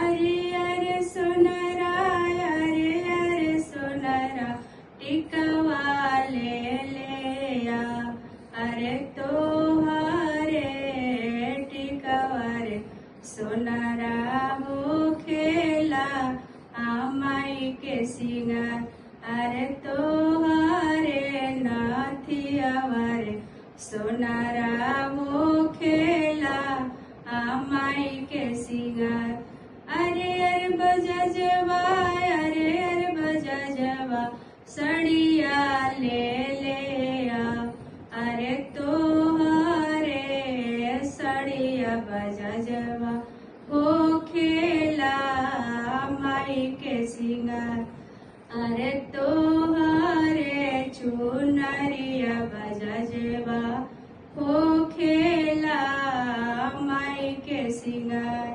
अरे अरे सोनरा, अरे सोनरा, टिकवा ले ले आ। अरे तोहरे टिकवा रे सोनरा हो खेला माई के सिंगार। अरे तोहरे नाथियावा रे सोनरा हो खेला माई के सिंगार। अरे अरे बजा जवा, अरे बजा जवा, सड़िया ले ले आ। अरे तोहरे सड़िया बजा जवा हो खेला माई के सिंगार। अरे तोहरे चुनरिया बजा जवा हो खेला माई के सिंगार।